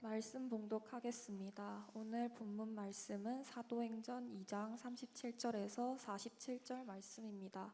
말씀 봉독하겠습니다. 오늘 본문 말씀은 사도행전 2장 37절에서 47절 말씀입니다.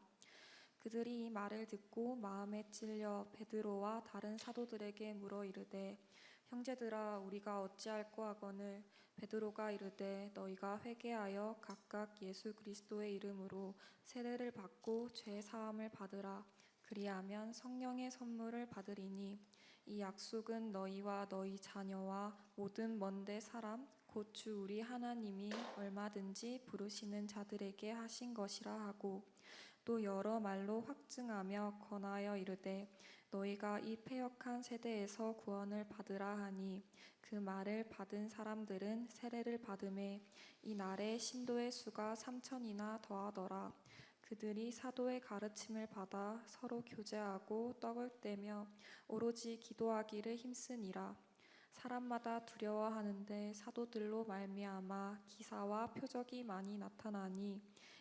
그들이 이 말을 듣고 마음에 찔려 베드로와 다른 사도들에게 물어 이르되 형제들아 우리가 어찌할꼬 하거늘 베드로가 이르되 너희가 회개하여 각각 예수 그리스도의 이름으로 세례를 받고 죄 사함을 받으라. 그리하면 성령의 선물을 받으리니 이 약속은 너희와 너희 자녀와 모든 먼데 사람 곧 주 우리 하나님이 얼마든지 부르시는 자들에게 하신 것이라 하고 또 여러 말로 확증하며 권하여 이르되 너희가 이 패역한 세대에서 구원을 받으라 하니 그 말을 받은 사람들은 세례를 받음에 이 날에 신도의 수가 3,000이나 더하더라. 그들이 사도의 가르침을 받아 서로 교제하고 떡을 떼며 오로지 기도하기를 힘쓰니라. 사람마다 두려워하는데 사도들로 말미암아 기사와 표적이 많이 나타나니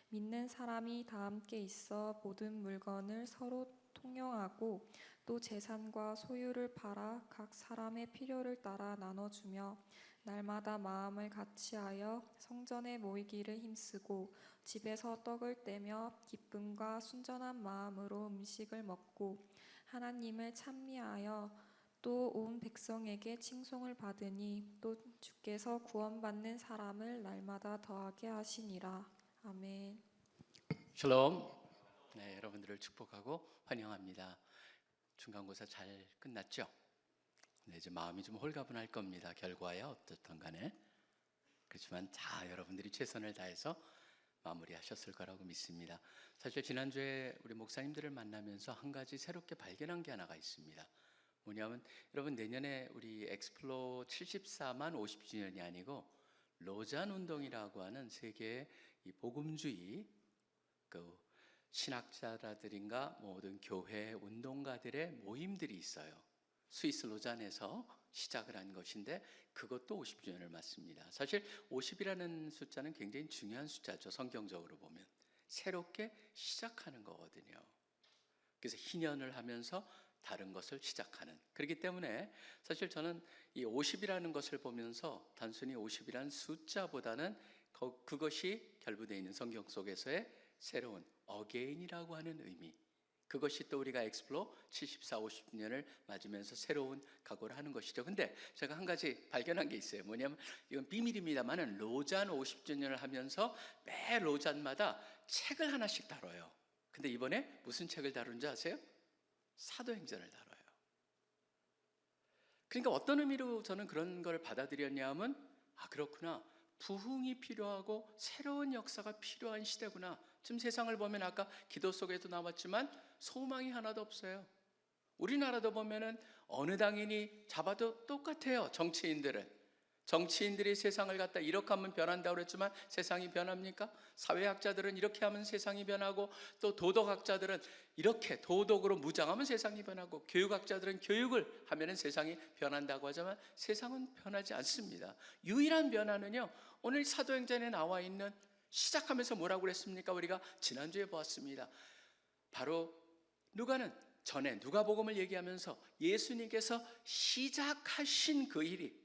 믿는 사람이 다 함께 있어 모든 물건을 서로 통용하고 또 재산과 소유를 팔아 각 사람의 필요를 따라 나눠주며 날마다 마음을 같이하여 성전에 모이기를 힘쓰고 집에서 떡을 떼며 기쁨과 순전한 마음으로 음식을 먹고 하나님을 찬미하여 또 온 백성에게 칭송을 받으니 또 주께서 구원받는 사람을 날마다 더하게 하시니라. 아멘. 샬롬. 네, 여러분들을 축복하고 환영합니다. 중간고사 잘 끝났죠? 네, 이제 마음이 좀 홀가분할 겁니다. 결과야 어떻든 간에. 그렇지만 여러분들이 최선을 다해서 마무리하셨을 거라고 믿습니다. 사실 지난주에 우리 목사님들을 만나면서 한 가지 새롭게 발견한 게 하나가 있습니다. 뭐냐면 여러분 내년에 우리 엑스플로 74만 50주년이 아니고 로잔 운동이라고 하는 세계의 이 복음주의 그 신학자라들인가 모든 교회 운동가들의 모임들이 있어요. 스위스 로잔에서 시작을 한 것인데 그것도 50주년을 맞습니다. 사실 50이라는 숫자는 굉장히 중요한 숫자죠. 성경적으로 보면 새롭게 시작하는 거거든요. 그래서 희년을 하면서 다른 것을 시작하는. 그렇기 때문에 사실 저는 이 50이라는 것을 보면서 단순히 50이라는 숫자보다는 그것이 결부되어 있는 성경 속에서의 새로운 어게인이라고 하는 의미, 그것이 또 우리가 엑스플로 74, 50년을 맞으면서 새로운 각오를 하는 것이죠. 근데 제가 한 가지 발견한 게 있어요. 뭐냐면 이건 비밀입니다만은 로잔 50주년을 하면서 매 로잔마다 책을 하나씩 다뤄요. 근데 이번에 무슨 책을 다룬지 아세요? 사도행전을 다뤄요. 그러니까 어떤 의미로 저는 그런 걸 받아들였냐 하면 그렇구나. 부흥이 필요하고 새로운 역사가 필요한 시대구나. 지금 세상을 보면 아까 기도 속에도 나왔지만 소망이 하나도 없어요. 우리나라도 보면은 어느 당인이 잡아도 똑같아요. 정치인들이 세상을 갖다 이렇게 하면 변한다고 그랬지만 세상이 변합니까? 사회학자들은 이렇게 하면 세상이 변하고 또 도덕학자들은 이렇게 도덕으로 무장하면 세상이 변하고 교육학자들은 교육을 하면 세상이 변한다고 하지만 세상은 변하지 않습니다. 유일한 변화는요, 오늘 사도행전에 나와 있는 시작하면서 뭐라고 그랬습니까? 우리가 지난주에 보았습니다. 바로 누가복음을 얘기하면서 예수님께서 시작하신 그 일이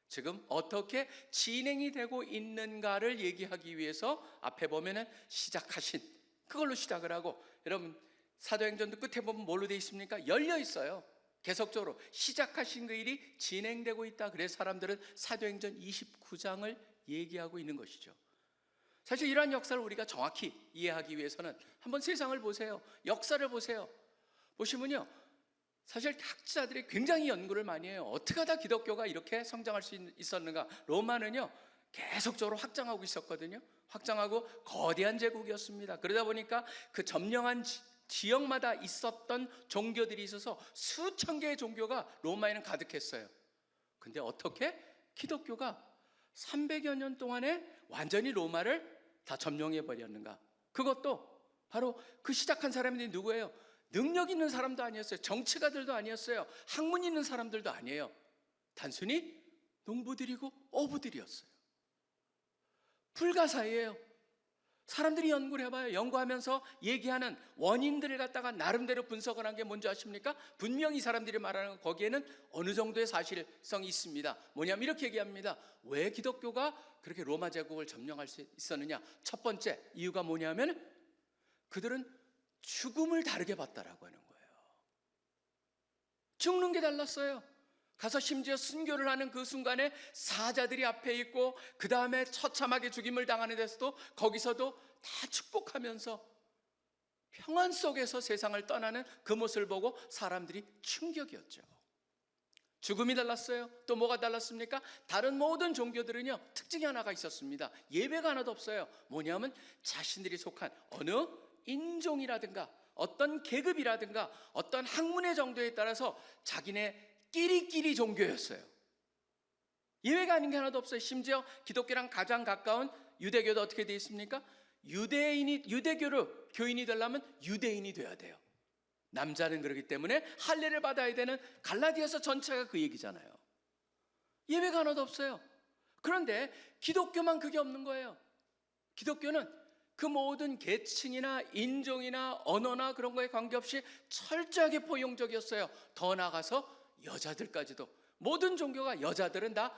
지금 어떻게 진행이 되고 있는가를 얘기하기 위해서 앞에 보면은 시작하신 그걸로 시작을 하고, 여러분 사도행전도 끝에 보면 뭘로 되어 있습니까? 열려 있어요. 계속적으로 시작하신 그 일이 진행되고 있다. 그래서 사람들은 사도행전 29장을 얘기하고 있는 것이죠. 사실 이러한 역사를 우리가 정확히 이해하기 위해서는 한번 세상을 보세요. 역사를 보세요. 보시면요, 사실 학자들이 굉장히 연구를 많이 해요. 어떻게 하다 기독교가 이렇게 성장할 수 있었는가. 로마는요 계속적으로 확장하고 있었거든요. 확장하고 거대한 제국이었습니다. 그러다 보니까 그 점령한 지역마다 있었던 종교들이 있어서 수천 개의 종교가 로마에는 가득했어요. 근데 어떻게 기독교가 300여 년 동안에 완전히 로마를 다 점령해 버렸는가. 그것도 바로 그 시작한 사람이 누구예요? 능력 있는 사람도 아니었어요. 정치가들도 아니었어요. 학문 있는 사람들도 아니에요. 단순히 농부들이고 어부들이었어요. 불가사의예요. 사람들이 연구를 해봐요. 연구하면서 얘기하는 원인들을 갖다가 나름대로 분석을 한 게 뭔지 아십니까? 분명히 사람들이 말하는 거기에는 어느 정도의 사실성이 있습니다. 뭐냐면 이렇게 얘기합니다. 왜 기독교가 그렇게 로마 제국을 점령할 수 있었느냐? 첫 번째 이유가 뭐냐면 그들은 죽음을 다르게 봤다라고 하는 거예요. 죽는 게 달랐어요. 가서 심지어 순교를 하는 그 순간에 사자들이 앞에 있고 그 다음에 처참하게 죽임을 당하는 데서도 거기서도 다 축복하면서 평안 속에서 세상을 떠나는 그 모습을 보고 사람들이 충격이었죠. 죽음이 달랐어요. 또 뭐가 달랐습니까? 다른 모든 종교들은요 특징이 하나가 있었습니다. 예배가 하나도 없어요. 뭐냐면 자신들이 속한 어느 인종이라든가 어떤 계급이라든가 어떤 학문의 정도에 따라서 자기네끼리 종교였어요. 예외가 아닌 게 하나도 없어요. 심지어 기독교랑 가장 가까운 유대교도 어떻게 되어 있습니까? 유대교로 교인이 되려면 유대인이 돼야 돼요. 남자는 그렇기 때문에 할례를 받아야 되는 갈라디아서 전체가 그 얘기잖아요. 예외가 하나도 없어요. 그런데 기독교만 그게 없는 거예요. 기독교는 그 모든 계층이나 인종이나 언어나 그런 거에 관계없이 철저하게 포용적이었어요. 더 나아가서 여자들까지도. 모든 종교가 여자들은 다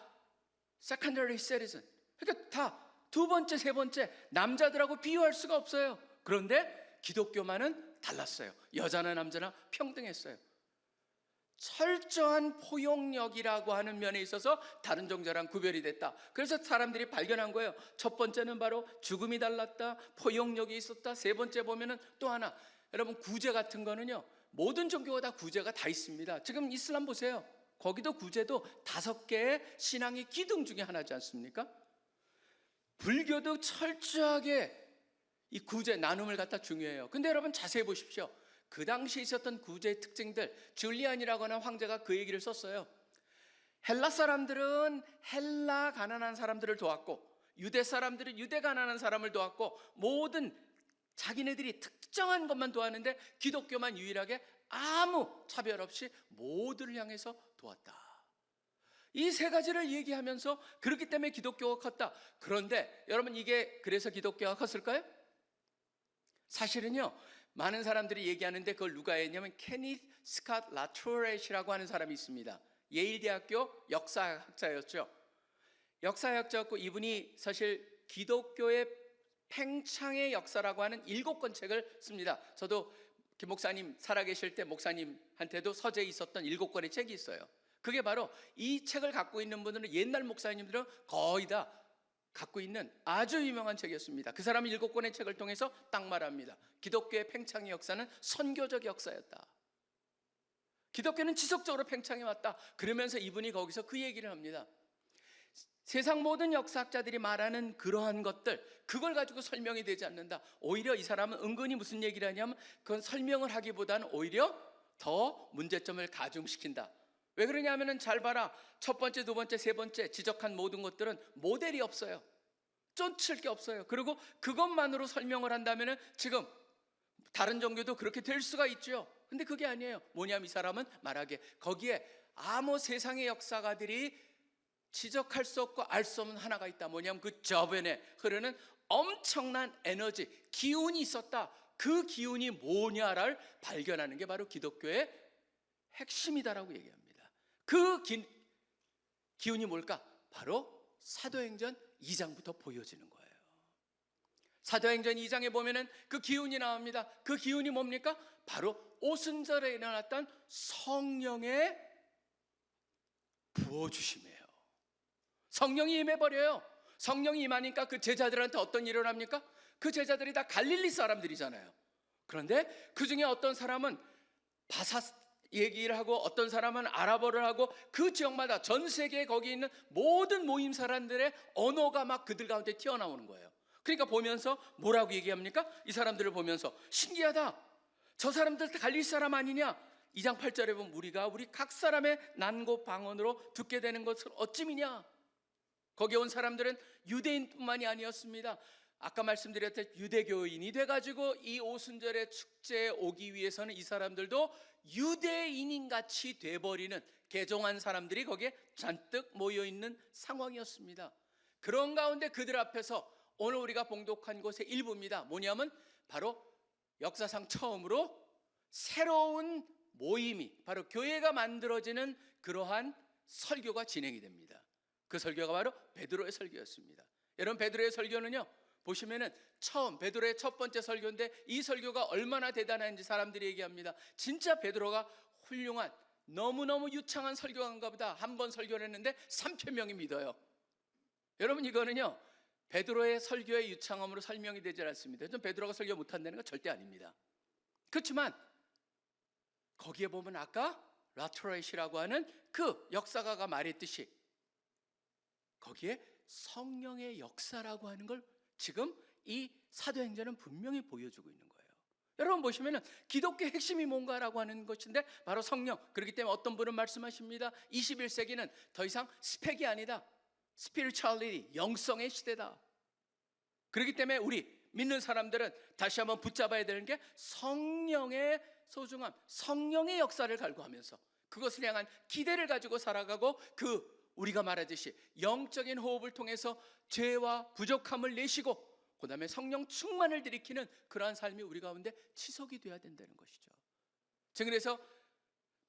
secondary citizen, 그러니까 다 두 번째, 세 번째 남자들하고 비교할 수가 없어요. 그런데 기독교만은 달랐어요. 여자나 남자나 평등했어요. 철저한 포용력이라고 하는 면에 있어서 다른 종교랑 구별이 됐다. 그래서 사람들이 발견한 거예요. 첫 번째는 바로 죽음이 달랐다, 포용력이 있었다. 세 번째 보면은 또 하나, 여러분 구제 같은 거는요 모든 종교가 다 구제가 다 있습니다. 지금 이슬람 보세요. 거기도 구제도 5개의 신앙의 기둥 중에 하나지 않습니까? 불교도 철저하게 이 구제 나눔을 갖다 중요해요. 근데 여러분 자세히 보십시오. 그 당시에 있었던 구제의 특징들, 줄리안이라고 하는 황제가 그 얘기를 썼어요. 헬라 사람들은 헬라 가난한 사람들을 도왔고 유대 사람들은 유대 가난한 사람을 도왔고 모든 자기네들이 특정한 것만 도왔는데 기독교만 유일하게 아무 차별 없이 모두를 향해서 도왔다. 이 세 가지를 얘기하면서 그렇기 때문에 기독교가 컸다. 그런데 여러분 이게 그래서 기독교가 컸을까요? 사실은요 많은 사람들이 얘기하는데 그걸 누가 했냐면 케니스 스캇 라토렛이라고 하는 사람이 있습니다. 예일대학교 역사학자였죠. 역사학자였고 이분이 사실 기독교의 팽창의 역사라고 하는 7권 책을 씁니다. 저도 김 목사님 살아계실 때 목사님한테도 서재에 있었던 7권의 책이 있어요. 그게 바로 이 책을 갖고 있는 분들은 옛날 목사님들은 거의 다 갖고 있는 아주 유명한 책이었습니다. 그 사람이 7권의 책을 통해서 딱 말합니다. 기독교의 팽창의 역사는 선교적 역사였다. 기독교는 지속적으로 팽창해 왔다. 그러면서 이분이 거기서 그 얘기를 합니다. 세상 모든 역사학자들이 말하는 그러한 것들, 그걸 가지고 설명이 되지 않는다. 오히려 이 사람은 은근히 무슨 얘기를 하냐면 그건 설명을 하기보다는 오히려 더 문제점을 가중시킨다. 왜 그러냐면은 잘 봐라. 첫 번째, 두 번째, 세 번째 지적한 모든 것들은 모델이 없어요. 쫓을 게 없어요. 그리고 그것만으로 설명을 한다면은 지금 다른 종교도 그렇게 될 수가 있죠. 근데 그게 아니에요. 뭐냐면 이 사람은 말하기에 거기에 아무 세상의 역사가들이 지적할 수 없고 알 수 없는 하나가 있다. 뭐냐면 그 저변에 흐르는 엄청난 에너지, 기운이 있었다. 그 기운이 뭐냐를 발견하는 게 바로 기독교의 핵심이다라고 얘기합니다. 그 기운이 뭘까? 바로 사도행전 2장부터 보여지는 거예요. 사도행전 2장에 보면은 그 기운이 나옵니다. 그 기운이 뭡니까? 바로 오순절에 일어났던 성령의 부어주심이에요. 성령이 임해버려요. 성령이 임하니까 그 제자들한테 어떤 일을 합니까? 그 제자들이 다 갈릴리 사람들이잖아요. 그런데 그 중에 어떤 사람은 바사 얘기를 하고 어떤 사람은 아랍어를 하고 그 지역마다 전 세계에 거기 있는 모든 모임 사람들의 언어가 막 그들 가운데 튀어나오는 거예요. 그러니까 보면서 뭐라고 얘기합니까? 이 사람들을 보면서 신기하다. 저 사람들 갈릴 사람 아니냐? 2장 8절에 보면 우리 각 사람의 난고 방언으로 듣게 되는 것을 어찌미냐? 거기에 온 사람들은 유대인뿐만이 아니었습니다. 아까 말씀드렸듯이 유대교인이 돼가지고 이 오순절의 축제에 오기 위해서는 이 사람들도 유대인인같이 돼버리는 개종한 사람들이 거기에 잔뜩 모여있는 상황이었습니다. 그런 가운데 그들 앞에서 오늘 우리가 봉독한 곳의 일부입니다. 뭐냐면 바로 역사상 처음으로 새로운 모임이, 바로 교회가 만들어지는 그러한 설교가 진행이 됩니다. 그 설교가 바로 베드로의 설교였습니다. 여러분, 베드로의 설교는요, 보시면은 처음 베드로의 첫 번째 설교인데 이 설교가 얼마나 대단한지 사람들이 얘기합니다. 진짜 베드로가 훌륭한, 너무너무 유창한 설교가인가 보다. 한 번 설교를 했는데 3,000명이 믿어요. 여러분, 이거는요 베드로의 설교의 유창함으로 설명이 되지 않습니다. 좀 베드로가 설교 못한다는 건 절대 아닙니다. 그렇지만 거기에 보면 아까 라트로이시라고 하는 그 역사가가 말했듯이 거기에 성령의 역사라고 하는 걸 지금 이 사도행전은 분명히 보여주고 있는 거예요. 여러분 보시면은 기독교의 핵심이 뭔가라고 하는 것인데 바로 성령. 그렇기 때문에 어떤 분은 말씀하십니다. 21세기는 더 이상 스펙이 아니다. 스피리추얼리티, 영성의 시대다. 그렇기 때문에 우리 믿는 사람들은 다시 한번 붙잡아야 되는 게 성령의 소중함, 성령의 역사를 갈구하면서 그것을 향한 기대를 가지고 살아가고, 우리가 말하듯이 영적인 호흡을 통해서 죄와 부족함을 내시고 그 다음에 성령 충만을 들이키는 그러한 삶이 우리 가운데 지속이 돼야 된다는 것이죠. 지금 그래서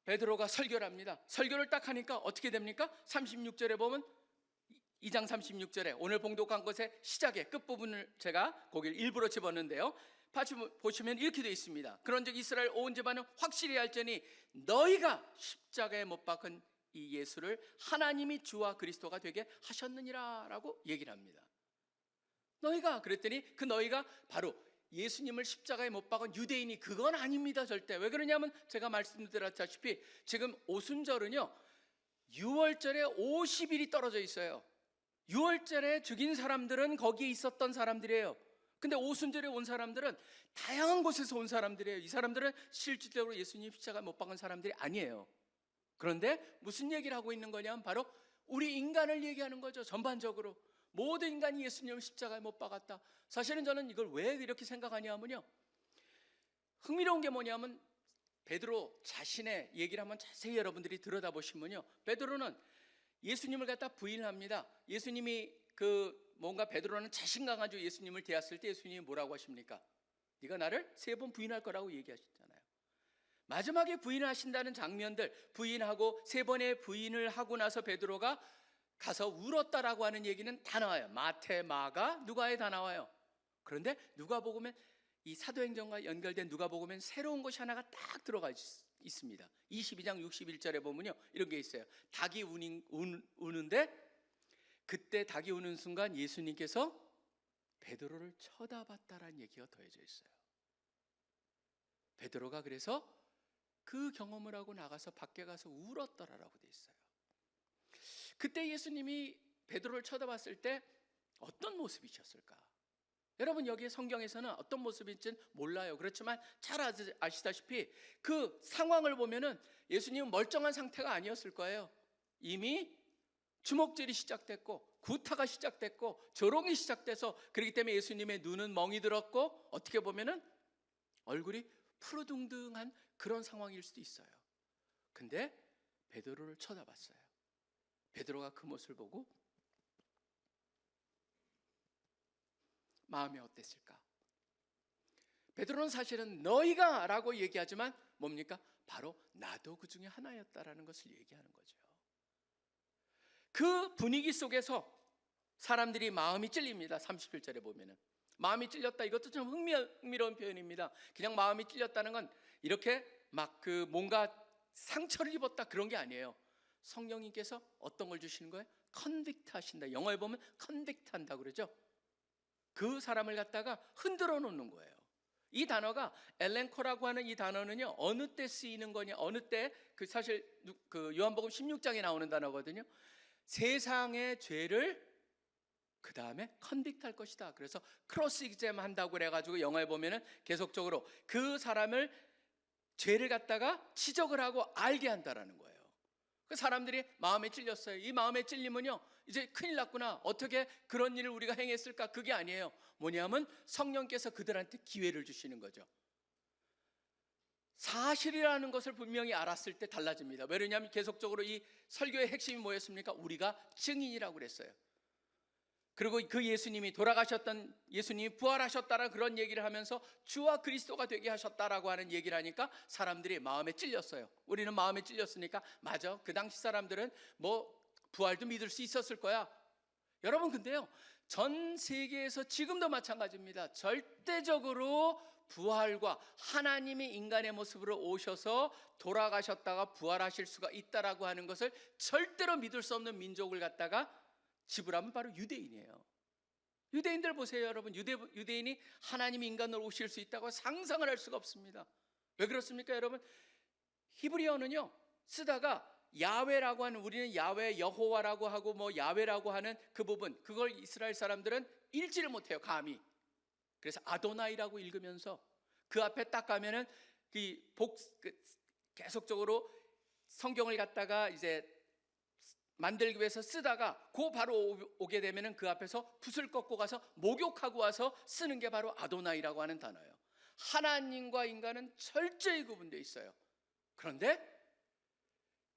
베드로가 설교를 합니다. 설교를 딱 하니까 어떻게 됩니까? 36절에 보면 2장 36절에 오늘 봉독한 것의 시작의 끝부분을 제가 거기를 일부러 집었는데요, 보시면 이렇게 되어 있습니다. 그런즉 이스라엘 온 집안은 확실히 알지니 너희가 십자가에 못 박은 이 예수를 하나님이 주와 그리스도가 되게 하셨느니라 라고 얘기를 합니다. 너희가 그랬더니 그 너희가 바로 예수님을 십자가에 못 박은 유대인이 그건 아닙니다. 절대. 왜 그러냐면 제가 말씀드렸다시피 지금 오순절은요 6월절에 50일이 떨어져 있어요. 6월절에 죽인 사람들은 거기에 있었던 사람들이에요. 근데 오순절에 온 사람들은 다양한 곳에서 온 사람들이에요. 이 사람들은 실질적으로 예수님 십자가에 못 박은 사람들이 아니에요. 그런데 무슨 얘기를 하고 있는 거냐면 바로 우리 인간을 얘기하는 거죠. 전반적으로 모든 인간이 예수님을 십자가에 못 박았다. 사실은 저는 이걸 왜 이렇게 생각하냐면요, 흥미로운 게 뭐냐면 베드로 자신의 얘기를 한번 자세히 여러분들이 들여다보시면요, 베드로는 예수님을 갖다 부인합니다. 예수님이 뭔가 베드로는 자신감 가지고 예수님을 대했을 때 예수님이 뭐라고 하십니까? 네가 나를 3번 부인할 거라고 얘기하셨잖아요. 마지막에 부인하신다는 장면들, 부인하고 3번의 부인을 하고 나서 베드로가 가서 울었다라고 하는 얘기는 다 나와요. 마태, 마가, 누가에 다 나와요. 그런데 누가복음에 이 사도행전과 연결된 누가복음엔 새로운 것이 하나가 딱 들어가 있습니다. 22장 61절에 보면요 이런 게 있어요. 닭이 우는데 그때 닭이 우는 순간 예수님께서 베드로를 쳐다봤다라는 얘기가 더해져 있어요. 베드로가 그래서 그 경험을 하고 나가서 밖에 가서 울었더라라고 돼 있어요. 그때 예수님이 베드로를 쳐다봤을 때 어떤 모습이셨을까? 여러분 여기 성경에서는 어떤 모습인지는 몰라요. 그렇지만 잘 아시다시피 그 상황을 보면은 예수님은 멀쩡한 상태가 아니었을 거예요. 이미 주먹질이 시작됐고 구타가 시작됐고 조롱이 시작돼서, 그렇기 때문에 예수님의 눈은 멍이 들었고 어떻게 보면은 얼굴이 푸르둥둥한 그런 상황일 수도 있어요. 근데 베드로를 쳐다봤어요. 베드로가 그 모습을 보고 마음이 어땠을까? 베드로는 사실은 너희가 라고 얘기하지만 뭡니까? 바로 나도 그 중에 하나였다라는 것을 얘기하는 거죠. 그 분위기 속에서 사람들이 마음이 찔립니다. 31절에 보면은 마음이 찔렸다, 이것도 좀 흥미로운 표현입니다. 그냥 마음이 찔렸다는 건 이렇게 막 뭔가 상처를 입었다 그런 게 아니에요. 성령님께서 어떤 걸 주시는 거예요? 컨빅트 하신다. 영어에 보면 컨빅트 한다 그러죠. 그 사람을 갖다가 흔들어 놓는 거예요. 이 단어가 엘렌코라고 하는 이 단어는요 어느 때 쓰이는 거냐, 어느 때 사실 요한복음 16장에 나오는 단어거든요. 세상의 죄를 그 다음에 컨빅트 할 것이다. 그래서 크로스 익잼 한다고 그래가지고 영어에 보면은 계속적으로 그 사람을 죄를 갖다가 지적을 하고 알게 한다라는 거예요. 그 사람들이 마음에 찔렸어요. 이 마음에 찔리면요 이제 큰일 났구나, 어떻게 그런 일을 우리가 행했을까? 그게 아니에요. 뭐냐면 성령께서 그들한테 기회를 주시는 거죠. 사실이라는 것을 분명히 알았을 때 달라집니다. 왜냐하면 계속적으로 이 설교의 핵심이 뭐였습니까? 우리가 증인이라고 그랬어요. 그리고 그 예수님이 돌아가셨던 예수님이 부활하셨다는 그런 얘기를 하면서 주와 그리스도가 되게 하셨다라고 하는 얘기를 하니까 사람들이 마음에 찔렸어요. 우리는 마음에 찔렸으니까 맞아. 그 당시 사람들은 뭐 부활도 믿을 수 있었을 거야. 여러분 근데요, 전 세계에서 지금도 마찬가지입니다. 절대적으로 부활과 하나님이 인간의 모습으로 오셔서 돌아가셨다가 부활하실 수가 있다라고 하는 것을 절대로 믿을 수 없는 민족을 갖다가 지불하면 바로 유대인이에요. 유대인들 보세요, 여러분. 유대인이 하나님이 인간으로 오실 수 있다고 상상을 할 수가 없습니다. 왜 그렇습니까, 여러분? 히브리어는요, 쓰다가 야훼라고 하는, 우리는 야훼, 여호와라고 하고 뭐 야훼라고 하는 그 부분, 그걸 이스라엘 사람들은 읽지를 못해요, 감히. 그래서 아도나이라고 읽으면서 그 앞에 딱 가면은 계속적으로 성경을 갖다가 이제 만들기 위해서 쓰다가 그 바로 오게 되면은 그 앞에서 붓을 꺾고 가서 목욕하고 와서 쓰는 게 바로 아도나이라고 하는 단어예요. 하나님과 인간은 철저히 구분되어 있어요. 그런데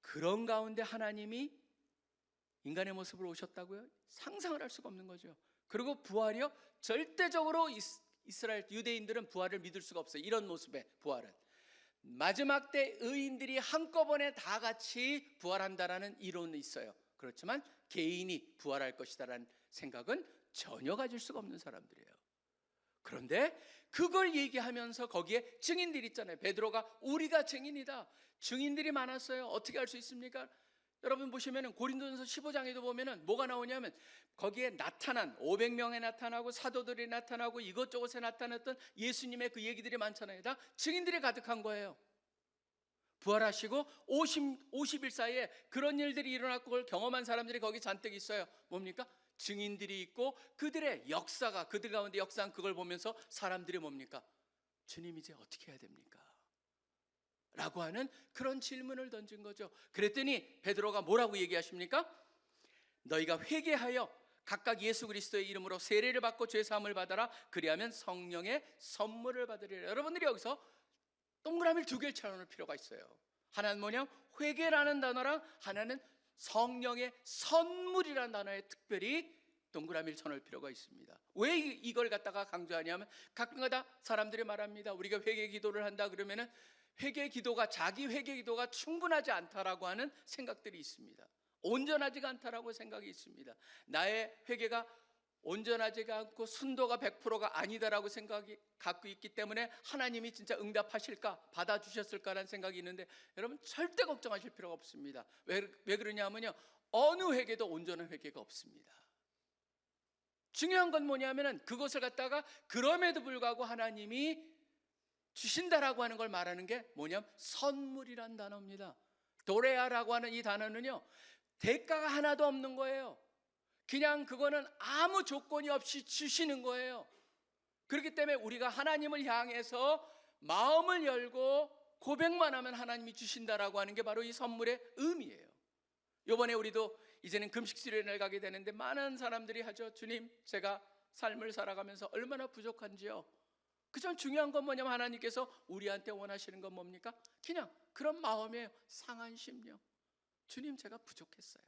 그런 가운데 하나님이 인간의 모습으로 오셨다고요? 상상을 할 수가 없는 거죠. 그리고 부활이요, 절대적으로 이스라엘 유대인들은 부활을 믿을 수가 없어요. 이런 모습의 부활은 마지막 때 의인들이 한꺼번에 다 같이 부활한다라는 이론이 있어요. 그렇지만 개인이 부활할 것이다라는 생각은 전혀 가질 수가 없는 사람들이에요. 그런데 그걸 얘기하면서 거기에 증인들이 있잖아요. 베드로가 우리가 증인이다. 증인들이 많았어요. 어떻게 할 수 있습니까? 여러분 보시면은 고린도전서 15장에도 보면은 뭐가 나오냐면 거기에 나타난 500명에 나타나고 사도들이 나타나고 이것저것에 나타났던 예수님의 그 얘기들이 많잖아요. 다 증인들이 가득한 거예요. 부활하시고 50일 사이에 그런 일들이 일어났고 그걸 경험한 사람들이 거기 잔뜩 있어요. 뭡니까? 증인들이 있고 그들의 역사가, 그들 가운데 역사한 그걸 보면서 사람들이 뭡니까? 주님 이제 어떻게 해야 됩니까? 라고 하는 그런 질문을 던진 거죠. 그랬더니 베드로가 뭐라고 얘기하십니까? 너희가 회개하여 각각 예수 그리스도의 이름으로 세례를 받고 죄 사함을 받아라. 그리하면 성령의 선물을 받으리라. 여러분들이 여기서 동그라미를 두 개를 쳐놓을 필요가 있어요. 하나는 뭐냐? 회개라는 단어랑 하나는 성령의 선물이라는 단어에 특별히 동그라미를 쳐놓을 필요가 있습니다. 왜 이걸 갖다가 강조하냐면 가끔가다 사람들이 말합니다. 우리가 회개 기도를 한다 그러면은 회개 기도가, 자기 회개 기도가 충분하지 않다라고 하는 생각들이 있습니다. 온전하지가 않다라고 생각이 있습니다. 나의 회개가 온전하지가 않고 순도가 100%가 아니다라고 생각이 갖고 있기 때문에 하나님이 진짜 응답하실까, 받아주셨을까라는 생각이 있는데 여러분 절대 걱정하실 필요가 없습니다. 왜 그러냐면요, 어느 회개도 온전한 회개가 없습니다. 중요한 건 뭐냐면은 그것을 갖다가 그럼에도 불구하고 하나님이 주신다라고 하는 걸 말하는 게 뭐냐면 선물이란 단어입니다. 도레아라고 하는 이 단어는요, 대가가 하나도 없는 거예요. 그냥 그거는 아무 조건이 없이 주시는 거예요. 그렇기 때문에 우리가 하나님을 향해서 마음을 열고 고백만 하면 하나님이 주신다라고 하는 게 바로 이 선물의 의미예요. 이번에 우리도 이제는 금식 수련회를 가게 되는데 많은 사람들이 하죠. 주님, 제가 삶을 살아가면서 얼마나 부족한지요. 그전 중요한 건 뭐냐면 하나님께서 우리한테 원하시는 건 뭡니까? 그냥 그런 마음의 상한 심령. 주님, 제가 부족했어요.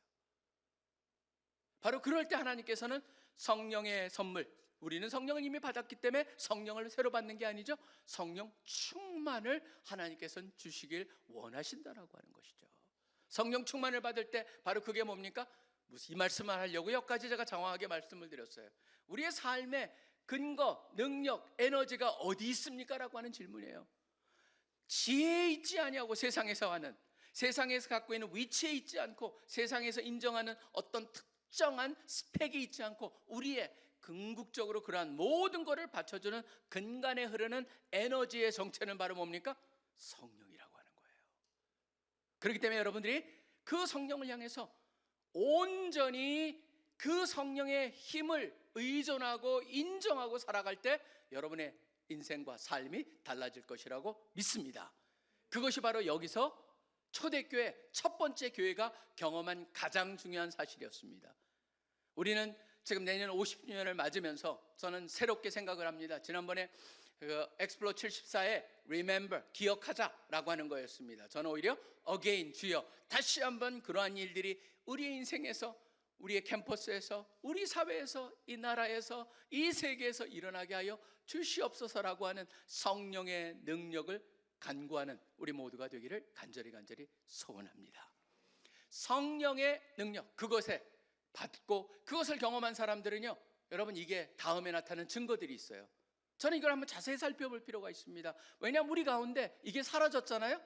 바로 그럴 때 하나님께서는 성령의 선물, 우리는 성령을 이미 받았기 때문에 성령을 새로 받는 게 아니죠. 성령 충만을 하나님께서는 주시길 원하신다라고 하는 것이죠. 성령 충만을 받을 때 바로 그게 뭡니까? 이 말씀을 하려고 여기까지 제가 장황하게 말씀을 드렸어요. 우리의 삶의 근거, 능력, 에너지가 어디 있습니까? 라고 하는 질문이에요. 지혜에 있지 아니하고 세상에서 하는, 세상에서 갖고 있는 위치에 있지 않고 세상에서 인정하는 어떤 특정한 스펙이 있지 않고 우리의 궁극적으로 그러한 모든 것을 받쳐주는 근간에 흐르는 에너지의 정체는 바로 뭡니까? 성령이라고 하는 거예요. 그렇기 때문에 여러분들이 그 성령을 향해서 온전히 그 성령의 힘을 의존하고 인정하고 살아갈 때 여러분의 인생과 삶이 달라질 것이라고 믿습니다. 그것이 바로 여기서 초대교회 첫 번째 교회가 경험한 가장 중요한 사실이었습니다. 우리는 지금 내년 50주년을 맞으면서 저는 새롭게 생각을 합니다. 지난번에 그 엑스플로 74에 Remember, 기억하자라고 하는 거였습니다. 저는 오히려 Again, 주여 다시 한번 그러한 일들이 우리의 인생에서 우리의 캠퍼스에서, 우리 사회에서, 이 나라에서, 이 세계에서 일어나게 하여 주시옵소서라고 하는 성령의 능력을 간구하는 우리 모두가 되기를 간절히 소원합니다. 성령의 능력, 그것에 받고 그것을 경험한 사람들은요, 여러분, 이게 다음에 나타나는 증거들이 있어요. 저는 이걸 한번 자세히 살펴볼 필요가 있습니다. 왜냐하면 우리 가운데 이게 사라졌잖아요.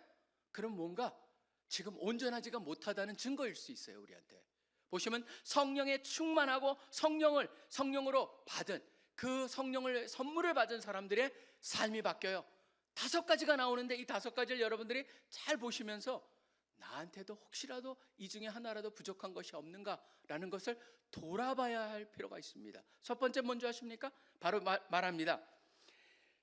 그럼 뭔가 지금 온전하지가 못하다는 증거일 수 있어요. 우리한테 보시면 성령에 충만하고 성령으로 받은 그 성령을 선물을 받은 사람들의 삶이 바뀌어요. 5가지가 나오는데 이 5가지를 여러분들이 잘 보시면서 나한테도 혹시라도 이 중에 하나라도 부족한 것이 없는가라는 것을 돌아봐야 할 필요가 있습니다. 첫 번째 뭔지 아십니까? 바로 말합니다.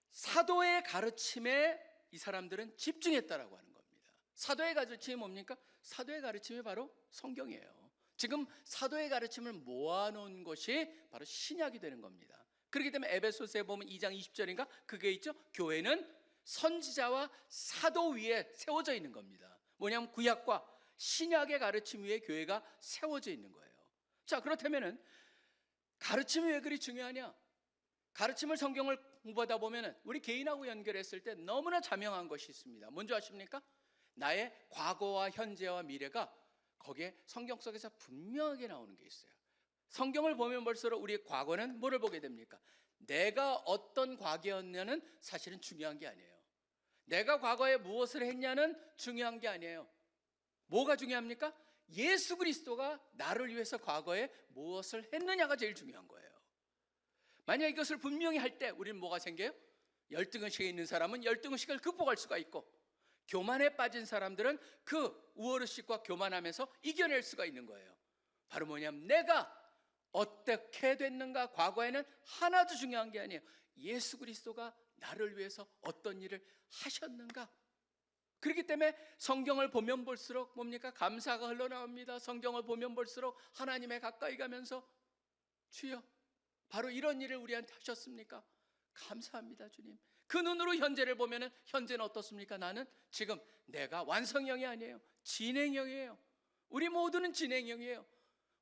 사도의 가르침에 이 사람들은 집중했다라고 하는 겁니다. 사도의 가르침이 뭡니까? 사도의 가르침이 바로 성경이에요. 지금 사도의 가르침을 모아놓은 것이 바로 신약이 되는 겁니다. 그렇기 때문에 에베소서에 보면 2장 20절인가 그게 있죠. 교회는 선지자와 사도 위에 세워져 있는 겁니다. 뭐냐면 구약과 신약의 가르침 위에 교회가 세워져 있는 거예요. 자, 그렇다면은 가르침이 왜 그리 중요하냐? 가르침을 성경을 공부하다 보면은 우리 개인하고 연결했을 때 너무나 자명한 것이 있습니다. 뭔지 아십니까? 나의 과거와 현재와 미래가 거기에 성경 속에서 분명하게 나오는 게 있어요. 성경을 보면 볼수록 우리의 과거는 뭐를 보게 됩니까? 내가 어떤 과거였냐는 사실은 중요한 게 아니에요. 내가 과거에 무엇을 했냐는 중요한 게 아니에요. 뭐가 중요합니까? 예수 그리스도가 나를 위해서 과거에 무엇을 했느냐가 제일 중요한 거예요. 만약 이것을 분명히 할 때 우리는 뭐가 생겨요? 열등의식에 있는 사람은 열등의식을 극복할 수가 있고, 교만에 빠진 사람들은 그 우월의식과 교만하면서 이겨낼 수가 있는 거예요. 바로 뭐냐면 내가 어떻게 됐는가, 과거에는 하나도 중요한 게 아니에요. 예수 그리스도가 나를 위해서 어떤 일을 하셨는가. 그렇기 때문에 성경을 보면 볼수록 뭡니까? 감사가 흘러나옵니다. 성경을 보면 볼수록 하나님에 가까이 가면서 주여, 바로 이런 일을 우리한테 하셨습니까? 감사합니다, 주님. 그 눈으로 현재를 보면은 현재는 어떻습니까? 나는 지금 내가 완성형이 아니에요. 진행형이에요. 우리 모두는 진행형이에요.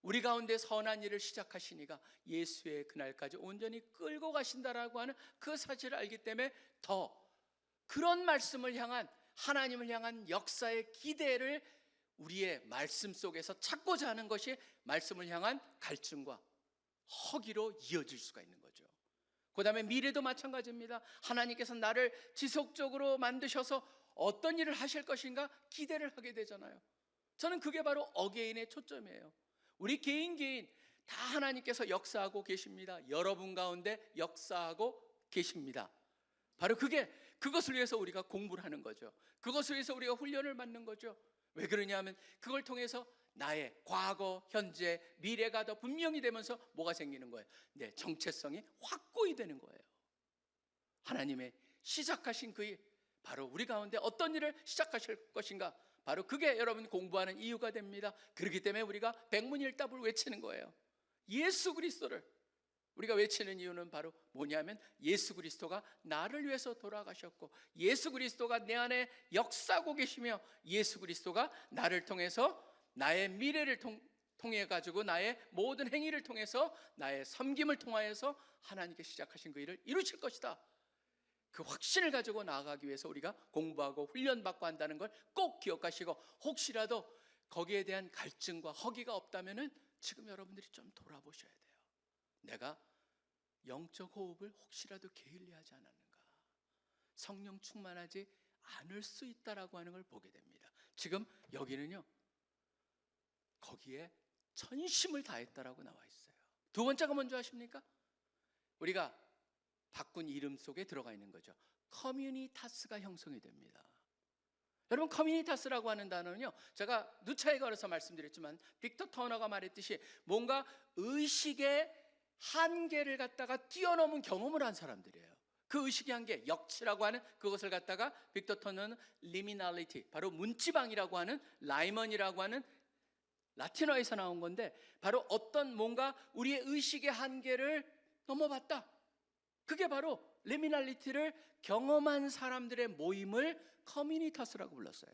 우리 가운데 선한 일을 시작하시니까 예수의 그날까지 온전히 끌고 가신다라고 하는 그 사실을 알기 때문에 더 그런 말씀을 향한, 하나님을 향한 역사의 기대를 우리의 말씀 속에서 찾고자 하는 것이 말씀을 향한 갈증과 허기로 이어질 수가 있는 거죠. 그 다음에 미래도 마찬가지입니다. 하나님께서 나를 지속적으로 만드셔서 어떤 일을 하실 것인가 기대를 하게 되잖아요. 저는 그게 바로 어게인의 초점이에요. 우리 개인 다 하나님께서 역사하고 계십니다. 여러분 가운데 역사하고 계십니다. 바로 그것을 위해서 우리가 공부를 하는 거죠. 그것을 위해서 우리가 훈련을 받는 거죠. 왜 그러냐면 그걸 통해서 나의 과거, 현재, 미래가 더 분명히 되면서 뭐가 생기는 거예요? 내 정체성이 확고히 되는 거예요. 하나님의 시작하신 그 일, 바로 우리 가운데 어떤 일을 시작하실 것인가, 바로 그게 여러분 공부하는 이유가 됩니다. 그렇기 때문에 우리가 백문일답을 외치는 거예요. 예수 그리스도를 우리가 외치는 이유는 바로 뭐냐면 예수 그리스도가 나를 위해서 돌아가셨고, 예수 그리스도가 내 안에 역사하고 계시며, 예수 그리스도가 나를 통해서 나의 미래를 통해 가지고 나의 모든 행위를 통해서 나의 섬김을 통하여서 하나님께 시작하신 그 일을 이루실 것이다. 그 확신을 가지고 나아가기 위해서 우리가 공부하고 훈련받고 한다는 걸 꼭 기억하시고, 혹시라도 거기에 대한 갈증과 허기가 없다면은 지금 여러분들이 좀 돌아보셔야 돼요. 내가 영적 호흡을 혹시라도 게을리하지 않았는가, 성령 충만하지 않을 수 있다라고 하는 걸 보게 됩니다. 지금 여기는요, 거기에 전심을 다했다라고 나와 있어요. 두 번째가 뭔지 아십니까? 우리가 바꾼 이름 속에 들어가 있는 거죠. 커뮤니타스가 형성이 됩니다. 여러분, 커뮤니타스라고 하는 단어는요, 제가 누차에 걸어서 말씀드렸지만 빅터 터너가 말했듯이 뭔가 의식의 한계를 갖다가 뛰어넘은 경험을 한 사람들이에요. 그 의식의 한계, 역치라고 하는 그것을 갖다가 빅터 터너는 리미널리티, 바로 문지방이라고 하는, 라이먼이라고 하는 라틴어에서 나온 건데, 바로 어떤 뭔가 우리의 의식의 한계를 넘어봤다. 그게 바로 리미널리티를 경험한 사람들의 모임을 커뮤니타스라고 불렀어요.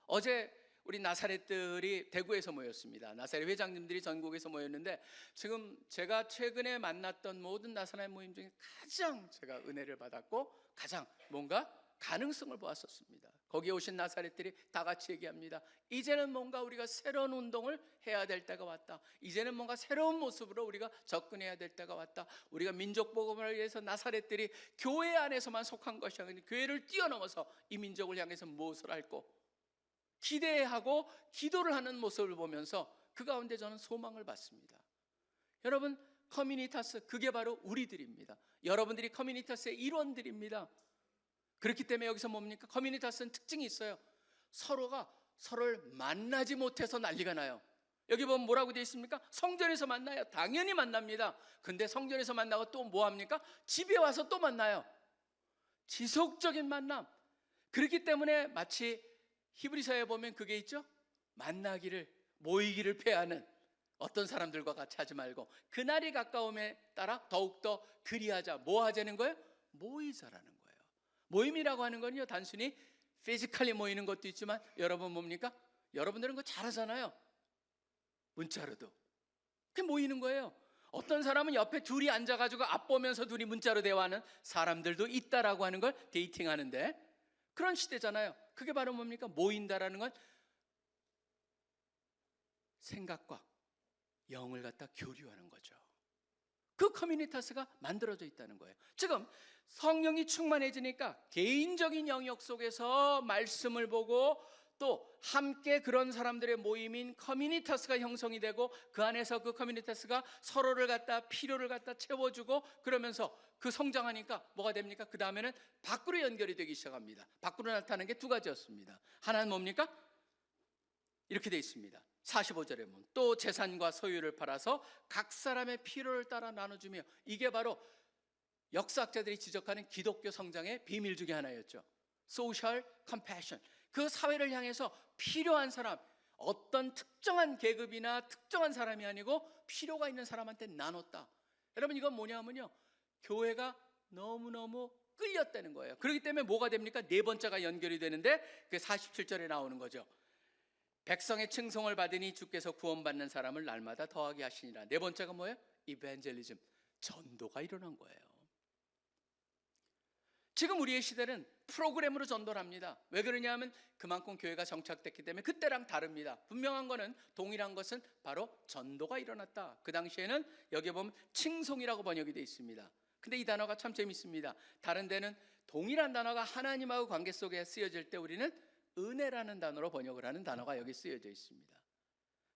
어제 우리 나사렛들이 대구에서 모였습니다. 나사렛 회장님들이 전국에서 모였는데 지금 제가 최근에 만났던 모든 나사렛 모임 중에 가장 제가 은혜를 받았고 가장 뭔가 가능성을 보았었습니다. 거기에 오신 나사렛들이 다 같이 얘기합니다. 이제는 뭔가 우리가 새로운 운동을 해야 될 때가 왔다. 이제는 뭔가 새로운 모습으로 우리가 접근해야 될 때가 왔다. 우리가 민족복음을 위해서 나사렛들이 교회 안에서만 속한 것이 아니라 교회를 뛰어넘어서 이 민족을 향해서 무엇을 할고 기대하고 기도를 하는 모습을 보면서 그 가운데 저는 소망을 받습니다. 여러분, 커뮤니타스, 그게 바로 우리들입니다. 여러분들이 커뮤니타스의 일원들입니다. 그렇기 때문에 여기서 뭡니까? 커뮤니타스는 특징이 있어요. 서로가 서로를 만나지 못해서 난리가 나요. 여기 보면 뭐라고 되어 있습니까? 성전에서 만나요. 당연히 만납니다. 근데 성전에서 만나고 또 뭐 합니까? 집에 와서 또 만나요. 지속적인 만남. 그렇기 때문에 마치 히브리서에 보면 그게 있죠? 만나기를, 모이기를 패하는 어떤 사람들과 같이 하지 말고 그날이 가까움에 따라 더욱더 그리하자. 뭐 하자는 거예요? 모이자라는 거예요. 모임이라고 하는 건요, 단순히 피지컬리 모이는 것도 있지만 여러분 뭡니까? 여러분들은 그거 잘하잖아요. 문자로도. 그게 모이는 거예요. 어떤 사람은 옆에 둘이 앉아가지고 앞보면서 둘이 문자로 대화하는 사람들도 있다라고 하는 걸 데이팅하는데 그런 시대잖아요. 그게 바로 뭡니까? 모인다라는 건 생각과 영을 갖다 교류하는 거죠. 그 커뮤니타스가 만들어져 있다는 거예요. 지금 성령이 충만해지니까 개인적인 영역 속에서 말씀을 보고 또 함께 그런 사람들의 모임인 커뮤니타스가 형성이 되고 그 안에서 그 커뮤니타스가 서로를 갖다 필요를 갖다 채워주고 그러면서 그 성장하니까 뭐가 됩니까? 그 다음에는 밖으로 연결이 되기 시작합니다. 밖으로 나타나는 게 두 가지였습니다. 하나는 뭡니까? 이렇게 되어 있습니다. 45절에 보면 또 재산과 소유를 팔아서 각 사람의 필요를 따라 나눠주며 이게 바로 역사학자들이 지적하는 기독교 성장의 비밀 중에 하나였죠. 소셜 컴패션. 그 사회를 향해서 필요한 사람, 어떤 특정한 계급이나 특정한 사람이 아니고 필요가 있는 사람한테 나눴다. 여러분 이건 뭐냐면요, 교회가 너무너무 끌렸다는 거예요. 그렇기 때문에 뭐가 됩니까? 네 번째가 연결이 되는데 그 47절에 나오는 거죠. 백성의 칭송을 받으니 주께서 구원받는 사람을 날마다 더하게 하시니라. 네 번째가 뭐예요? 이벤젤리즘, 전도가 일어난 거예요. 지금 우리의 시대는 프로그램으로 전도를 합니다. 왜 그러냐면 그만큼 교회가 정착됐기 때문에 그때랑 다릅니다. 분명한 거는 동일한 것은 바로 전도가 일어났다. 그 당시에는 여기 보면 칭송이라고 번역이 되어 있습니다. 근데 이 단어가 참 재밌습니다. 다른 데는 동일한 단어가 하나님하고 관계 속에 쓰여질 때 우리는 은혜라는 단어로 번역을 하는 단어가 여기 쓰여져 있습니다.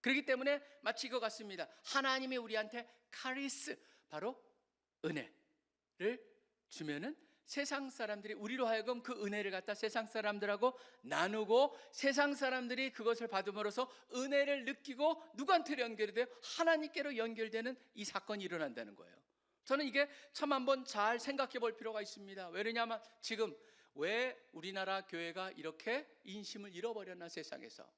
그렇기 때문에 마치 이거 같습니다. 하나님이 우리한테 카리스, 바로 은혜를 주면은 세상 사람들이 우리로 하여금 그 은혜를 갖다 세상 사람들하고 나누고 세상 사람들이 그것을 받음으로써 은혜를 느끼고 누구한테 연결이 돼요? 하나님께로 연결되는 이 사건이 일어난다는 거예요. 저는 이게 참 한번 잘 생각해 볼 필요가 있습니다. 왜냐하면 지금 왜 우리나라 교회가 이렇게 인심을 잃어버렸나, 세상에서.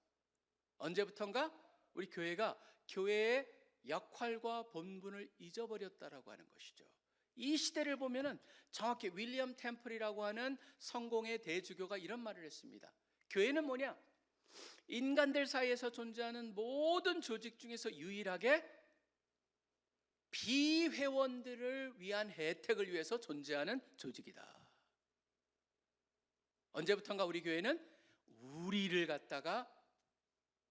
언제부턴가 우리 교회가 교회의 역할과 본분을 잊어버렸다라고 하는 것이죠. 이 시대를 보면은 정확히 윌리엄 템플이라고 하는 성공의 대주교가 이런 말을 했습니다. 교회는 뭐냐? 인간들 사이에서 존재하는 모든 조직 중에서 유일하게 비회원들을 위한 혜택을 위해서 존재하는 조직이다. 언제부턴가 우리 교회는 우리를 갖다가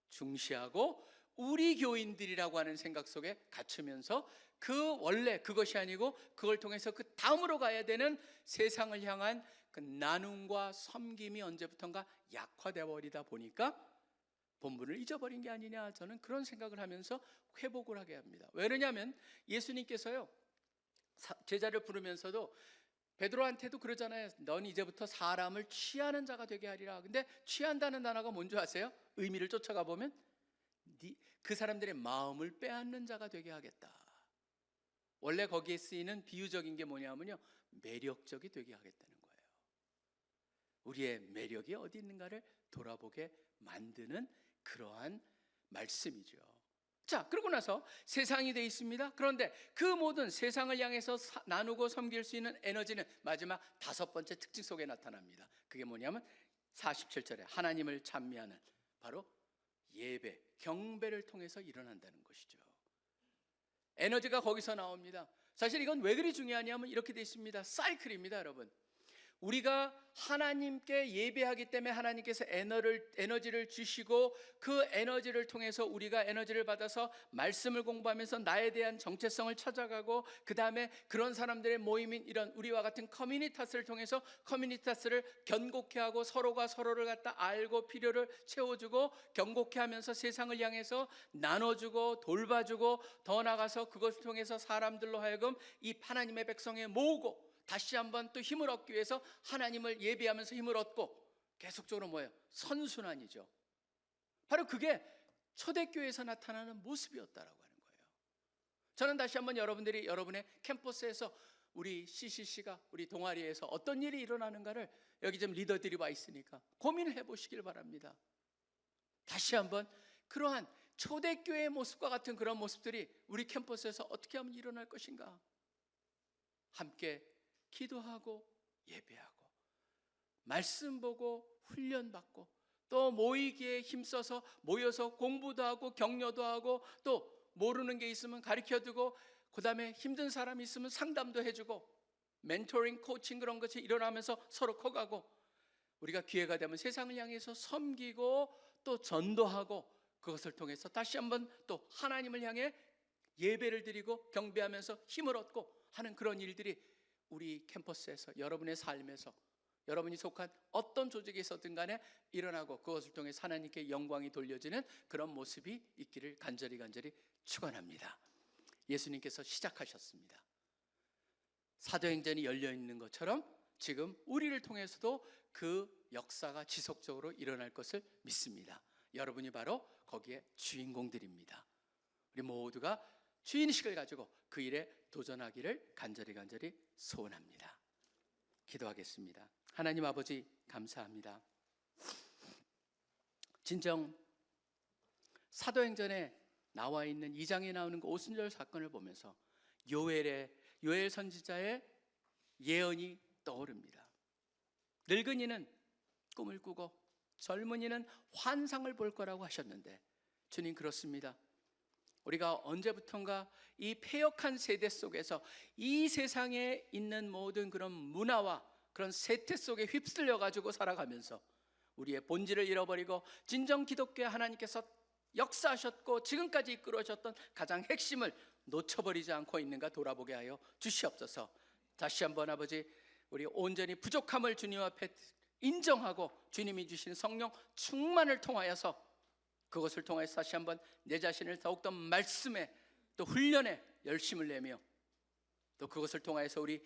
중시하고 우리 교인들이라고 하는 생각 속에 갇히면서 그 원래 그것이 아니고 그걸 통해서 그 다음으로 가야 되는 세상을 향한 그 나눔과 섬김이 언제부턴가 약화되어 버리다 보니까 본분을 잊어버린 게 아니냐, 저는 그런 생각을 하면서 회복을 하게 합니다. 왜냐하면 예수님께서요 제자를 부르면서도 베드로한테도 그러잖아요. 넌 이제부터 사람을 취하는 자가 되게 하리라. 근데 취한다는 단어가 뭔지 아세요? 의미를 쫓아가 보면 그 사람들의 마음을 빼앗는 자가 되게 하겠다. 원래 거기에 쓰이는 비유적인 게 뭐냐면요, 매력적이 되게 하겠다는 거예요. 우리의 매력이 어디 있는가를 돌아보게 만드는 그러한 말씀이죠. 자, 그러고 나서 세상이 되어 있습니다. 그런데 그 모든 세상을 향해서 나누고 섬길 수 있는 에너지는 마지막 다섯 번째 특징 속에 나타납니다. 그게 뭐냐면 47절에 하나님을 찬미하는 바로 예배, 경배를 통해서 일어난다는 것이죠. 에너지가 거기서 나옵니다. 사실 이건 왜 그리 중요하냐면 이렇게 되어 있습니다. 사이클입니다, 여러분. 우리가 하나님께 예배하기 때문에 하나님께서 에너지를 주시고 그 에너지를 통해서 우리가 에너지를 받아서 말씀을 공부하면서 나에 대한 정체성을 찾아가고, 그 다음에 그런 사람들의 모임인 이런 우리와 같은 커뮤니타스를 통해서 커뮤니타스를 견고케 하고 서로가 서로를 갖다 알고 필요를 채워주고 견고케 하면서 세상을 향해서 나눠주고 돌봐주고, 더 나아가서 그것을 통해서 사람들로 하여금 이 하나님의 백성에 모으고 다시 한번 또 힘을 얻기 위해서 하나님을 예배하면서 힘을 얻고, 계속적으로 뭐예요? 선순환이죠. 바로 그게 초대교회에서 나타나는 모습이었다라고 하는 거예요. 저는 다시 한번 여러분의 캠퍼스에서 우리 CCC가 우리 동아리에서 어떤 일이 일어나는가를 여기 좀 리더들이 와 있으니까 고민을 해보시길 바랍니다. 다시 한번 그러한 초대교회의 모습과 같은 그런 모습들이 우리 캠퍼스에서 어떻게 하면 일어날 것인가? 함께 기도하고 예배하고 말씀 보고 훈련받고 또 모이기에 힘써서 모여서 공부도 하고 격려도 하고 또 모르는 게 있으면 가르쳐주고, 그 다음에 힘든 사람이 있으면 상담도 해주고, 멘토링, 코칭 그런 것이 일어나면서 서로 커가고, 우리가 기회가 되면 세상을 향해서 섬기고 또 전도하고, 그것을 통해서 다시 한번 또 하나님을 향해 예배를 드리고 경배하면서 힘을 얻고 하는 그런 일들이 우리 캠퍼스에서, 여러분의 삶에서, 여러분이 속한 어떤 조직에 있었든 간에 일어나고, 그것을 통해 하나님께 영광이 돌려지는 그런 모습이 있기를 간절히 축원합니다. 예수님께서 시작하셨습니다. 사도행전이 열려 있는 것처럼 지금 우리를 통해서도 그 역사가 지속적으로 일어날 것을 믿습니다. 여러분이 바로 거기에 주인공들입니다. 우리 모두가 주인의식을 가지고 그 일에 도전하기를 간절히 소원합니다. 기도하겠습니다. 하나님 아버지, 감사합니다. 진정 사도행전에 나와 있는 2장에 나오는 그 오순절 사건을 보면서 요엘 선지자의 예언이 떠오릅니다. 늙은이는 꿈을 꾸고 젊은이는 환상을 볼 거라고 하셨는데, 주님, 그렇습니다. 우리가 언제부턴가 이 패역한 세대 속에서 이 세상에 있는 모든 그런 문화와 그런 세태 속에 휩쓸려 가지고 살아가면서 우리의 본질을 잃어버리고 진정 기독교의 하나님께서 역사하셨고 지금까지 이끌어 오셨던 가장 핵심을 놓쳐버리지 않고 있는가 돌아보게 하여 주시옵소서. 다시 한번 아버지, 우리 온전히 부족함을 주님 앞에 인정하고 주님이 주신 성령 충만을 통하여서 그것을 통해서 다시 한번 내 자신을 더욱더 말씀에 또 훈련에 열심을 내며, 또 그것을 통해서 우리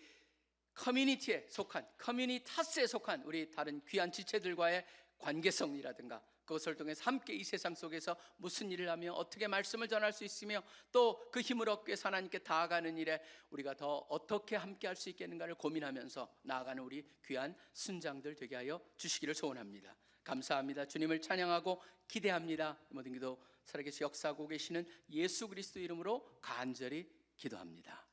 커뮤니티에 속한, 커뮤니타스에 속한 우리 다른 귀한 지체들과의 관계성이라든가, 그것을 통해서 함께 이 세상 속에서 무슨 일을 하며 어떻게 말씀을 전할 수 있으며 또 그 힘을 얻기 위해서 하나님께 다가가는 일에 우리가 더 어떻게 함께 할 수 있겠는가를 고민하면서 나아가는 우리 귀한 순장들 되게 하여 주시기를 소원합니다. 감사합니다. 주님을 찬양하고 기대합니다. 모든 기도 살아계시 역사하고 계시는 예수 그리스도 이름으로 간절히 기도합니다.